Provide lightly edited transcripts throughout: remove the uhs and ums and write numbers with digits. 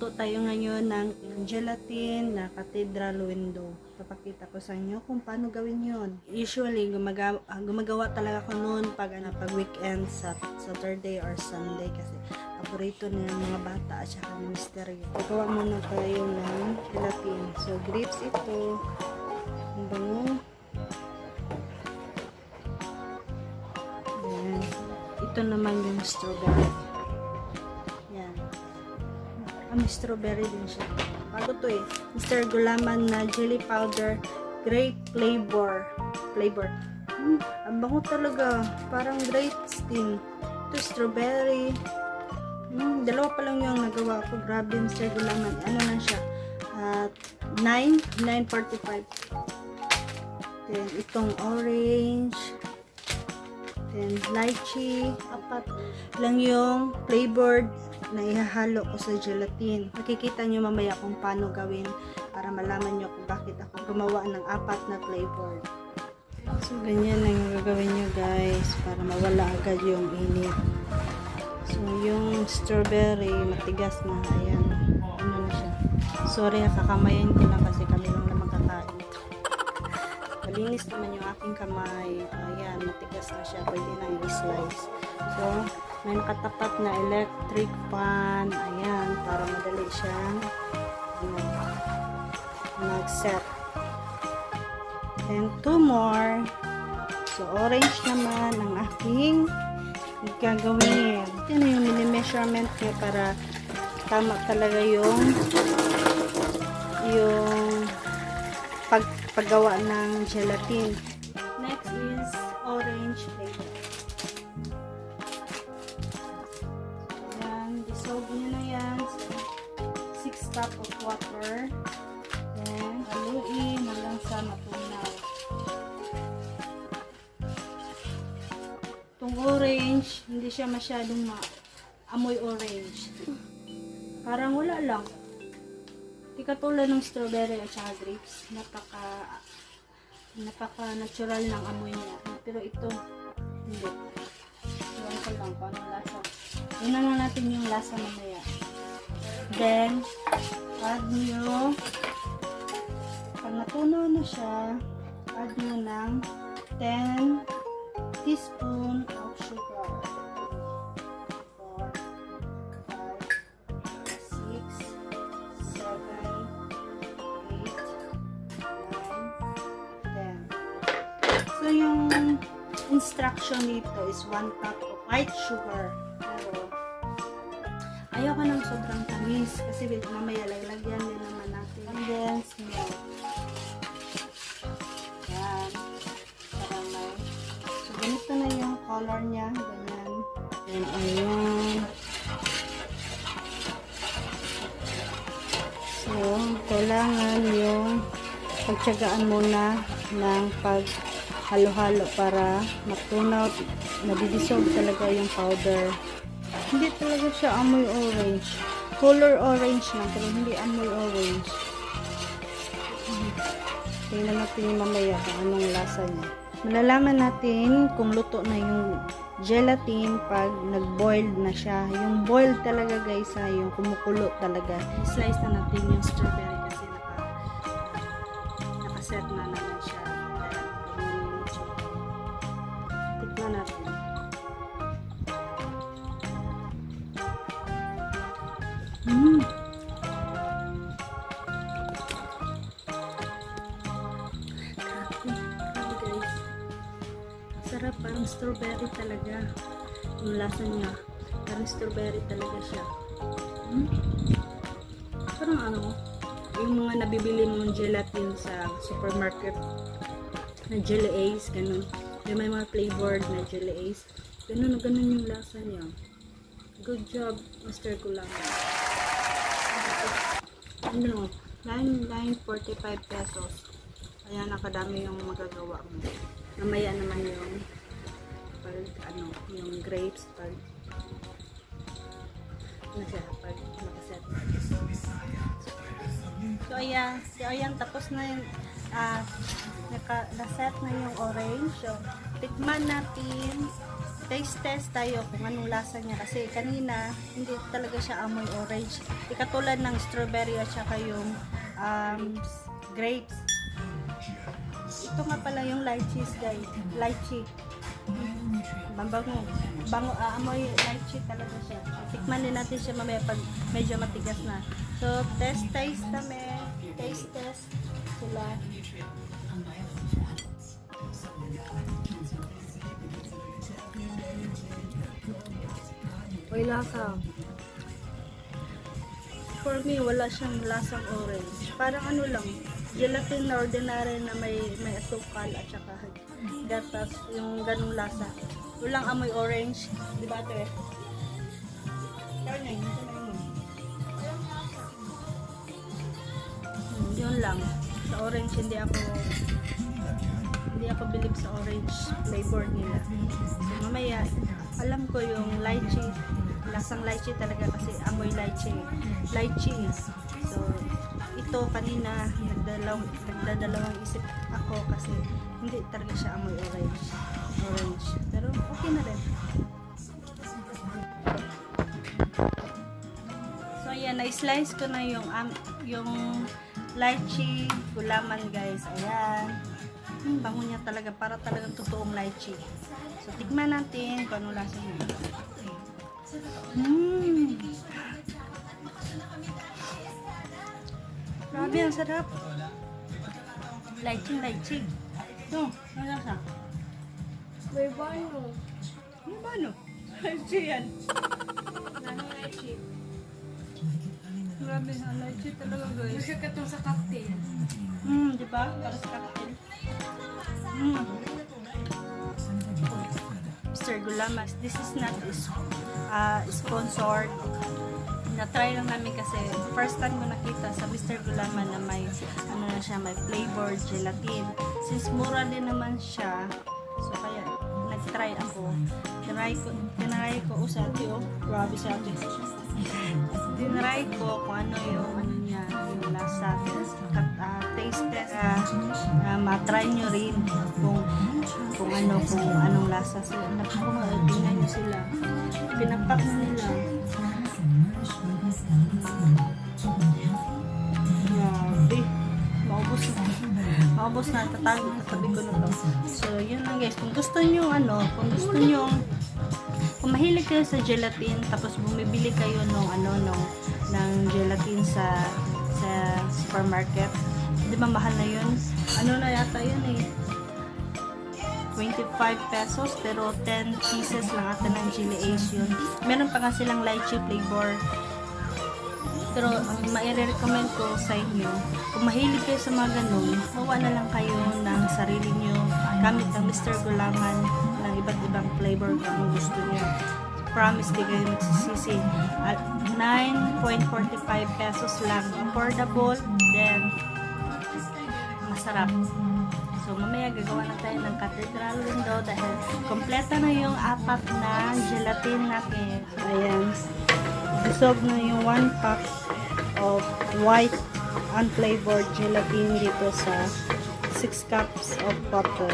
Magluto tayo ngayon ng gelatin na cathedral window. Papakita ko sa inyo kung paano gawin yon. Usually, gumagawa talaga ako noon pag weekend sa Saturday or Sunday kasi paborito ng mga bata at saka ng misteryo. Gagawa muna tayo ng gelatin. So, grapes ito. Ang bango. Ayan. Ito naman yung strawberry. May strawberry din siya. Bago to eh. Mr. Gulaman na jelly powder, grape flavor. Ang bango talaga. Parang grapes din. Ito strawberry. Dalawa pa lang yung nagawa ko. Grabe Mr. Gulaman. Ano na siya? 9.45. Then itong orange. Then lychee. 4 lang yung flavored na ihahalo ko sa gelatin. Makikita nyo mamaya kung paano gawin para malaman nyo kung bakit ako gumawa ng 4 na flavor. So, ganyan lang yung gagawin nyo guys para mawala agad yung init. So, yung strawberry matigas na. Ayan. Ano na siya. Sorry, kakamayan ko lang kasi kami lang naman kakain. Malinis naman yung aking kamay. Ayan, matigas na siya. Pwede na i-slice. So, may nakatapat na electric fan. Ayan, para madali siyang mag-set. And 2 more. So, orange naman ang aking gagawin. Ito na yung mini-measurement niya para tama talaga yung paggawa ng gelatin. Next is orange flavor. Dissolve nyo na yan. 6 cup of water. Then, haluin hanggang sa matunaw. Itong orange, hindi siya masyadong amoy orange. Parang wala lang. Di katulad ng strawberry at saka grapes. Napaka natural ng amoy niya. Pero ito, hindi. Iwan ko lang kung anong lasa. Tingnan na natin yung lasa mamaya. Then, add nyo, pag natunaw na siya, add nyo ng 10 teaspoon of sugar. 4, 5, 6, 7, 8, 9, 10. So, yung instruction dito is 1 cup of white sugar. Ayaw ko ng sobrang tamis kasi mamaya lagyan din naman natin condensed milk. Yan. Caramel. So, ganito na yung color niya. Ganyan. And ayan. So, kailangan yung pagtyagaan muna ng paghalo-halo para matunaw. Nadidissolve talaga yung powder. Hindi talaga siya amoy orange. Color orange lang, pero hindi amoy orange. Tingnan natin yung mamaya kung anong lasa niya. Malalaman natin kung luto na yung gelatin pag nag-boiled na siya. Yung boiled talaga guys, yung kumukulo talaga. I-slice na natin yung strawberry kasi nakaset na naman siya. Tikman natin. Grabe guys. Sarap, parang strawberry talaga. Yung lasa niya. Parang strawberry talaga siya. Parang ano, yung mga nabibili mong gelatin sa supermarket na jelly ace, ganun. Yung may mga flavored na jelly ace. Ganun yung lasa niya. Good job, Mr. Gulaman. Ano, 9.45 pesos. Ayan, nakadami yung magagawa mo. Namaya naman yung yung grapes pag nakaset. So ayan, tapos na yung naset na yung orange. So, tikman natin taste test tayo kung anong lasa niya kasi kanina hindi talaga siya amoy orange. Di katulad ng strawberry at saka yung grapes. Ito nga pala yung lychee guys. Lychee. Bango, amoy lychee talaga siya. Tikman din natin siya mamaya pag medyo matigas na. So, taste kami. Taste test sila. May lasa. For me, wala siyang lasang orange. Parang ano lang, gelatin na ordinary na may asukal at saka gatas, yung ganung lasa. Walang amoy orange. Di ba ito eh? Yun lang. Sa orange, hindi ako bilib sa orange flavor nila. So mamaya, alam ko yung lychee, lasang lychee talaga kasi amoy lychee. So ito kanina nagdadalawang isip ako kasi hindi talaga siya amoy orange. Pero okay na rin. So ayan, na-slice ko na yung lychee gulaman guys. Ayan. Bango niya talaga, para talagang totoong lychee. So tikman natin kung ano lasa niya. Grabe, ang sarap. Lychee. Ito, ano lasa? May bano. Ano ba no? Lychee yan. Nano lychee. Grabe, ang lychee talaga guys. Masya ka itong sa cocktail. Di ba? Para sa cocktail. Mr. Gulamas, this is not sponsored. Na-try lang namin kasi first time ko nakita sa Mr. Gulaman na may ano na siya, may flavored gelatin. Since mura din naman siya, so kaya nag-try ako. Tinry ko sa ate, oh. Grabe sa ate. Tinry ko kung ano yung niya, yung lasa. Taste test. Ma-try nyo rin kung anong lasa. So, tingnan nyo sila. Pinapak na nila. Grabe. Maubos na. Tatabi ko na to. So, yun lang guys. Kung gusto nyo, kung mahilig kayo sa gelatin, tapos bumibili kayo ng gelatin sa supermarket, di ba mahal na yun? Ano na yata yun eh? 25 pesos, pero 10 pieces lang ata ng Chili Ace yun. Meron pa nga silang lychee flavor. Pero ang mai-recommend ko sa inyo, kung mahilig kayo sa mga ganun, mawa na lang kayo ng sarili nyo gamit ang Mr. Gulaman ng iba't ibang flavor kung gusto nyo. Promise, di kayo magsisisi. At 9.45 pesos lang. Affordable, then masarap. So mamaya gagawa na tayo ng cathedral window dahil kompleto na yung 4 na gelatin natin. Ayan. Dissolve na yung 1 pack of white unflavored gelatin dito sa 6 cups of water.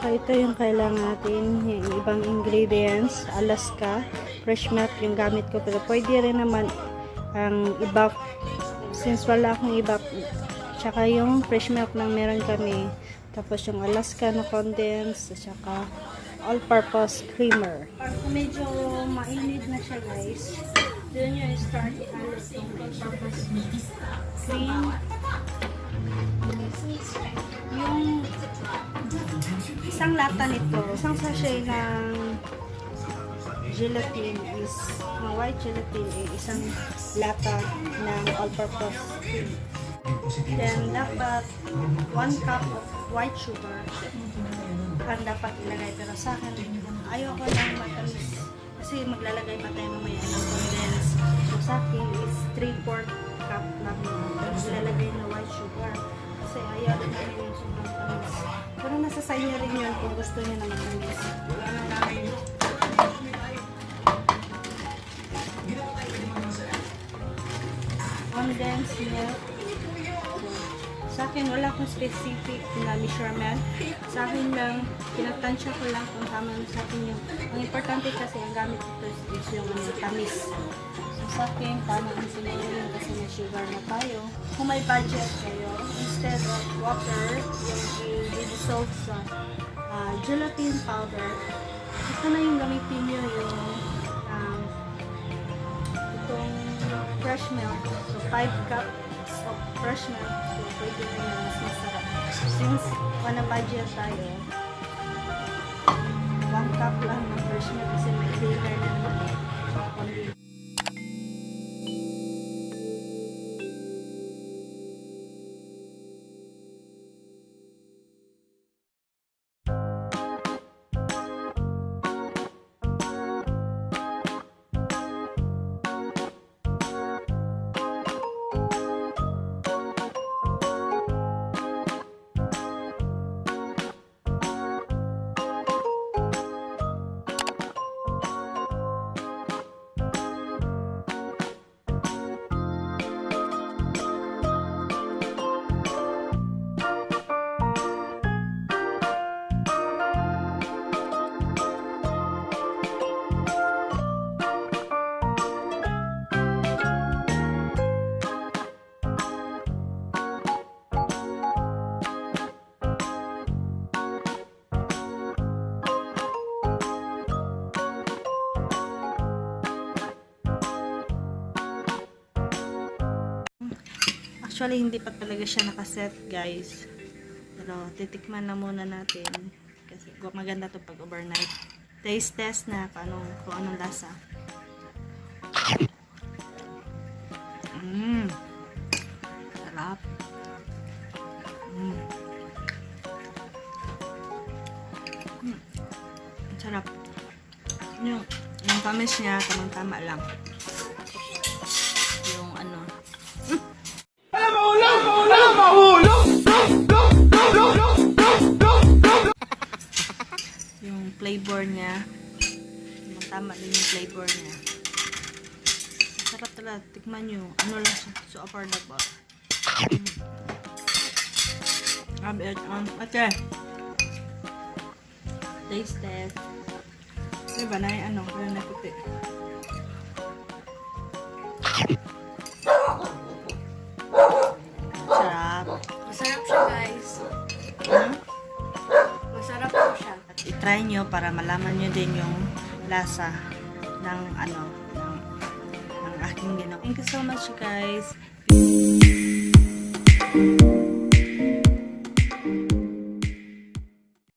So ito yung kailangan natin, yung ibang ingredients, Alaska, fresh milk yung gamit ko, pero pwede rin naman ang ibap, since wala akong ibap, tsaka yung fresh milk lang meron kami, tapos yung Alaska na condensed, tsaka all-purpose creamer. Kung medyo mainit na siya guys, doon yung start ihalos yung all-purpose cream. Yung isang lata nito, isang sachet ng gelatin is, ng white gelatin isang lata ng all-purpose cream. Then dapat 1 cup of white sugar ang dapat ilagay, pero sa akin ayoko ng matamis kasi maglalagay pa tayo mamaya ng condensed. So sa akin is 3/4 cup lang ilalagay na white sugar kasi ayaw rin namin yung sobrang tamis, pero nasa sa inyo rin yun kung gusto nyo ng matamis. Condensed milk, Sa akin, wala akong specific na measurement. Sa akin lang, pinagtansya ko lang kung tama sa akin yung... Ang importante kasi, ang gamit ito is yung tamis. So, sa akin, tama ang sinayos yun kasi may sugar na tayo. Kung may budget kayo, instead of water, yung i-dissolve sa gelatin powder, ito na yung gamitin nyo yung itong fresh milk. So, 5 cups of fresh milk. So, pwede na yun, mas masarap. Since wala budget tayo, 1 cup lang ng fresh milk kasi may flavor na naman eh. Only actually, hindi pa talaga siya nakaset, guys. Pero, titikman na muna natin. Kasi, maganda to pag overnight. Taste test na kung anong lasa. Sarap. Sarap. Yung tamis niya, tamang-tama lang. Yung ano, yung flavor niya, tama din yung flavor niya. Sarap talaga, tikman nyo. Ano lang siya, so affordable. Okay. Taste test. Diba na yung ano, kaya na puti. Sarap. Masarap siya, guys. Hmm? Masarap po siya. At i-try nyo para malaman nyo din yung lasa ng ano, ng aking ginawa. Thank you so much, guys.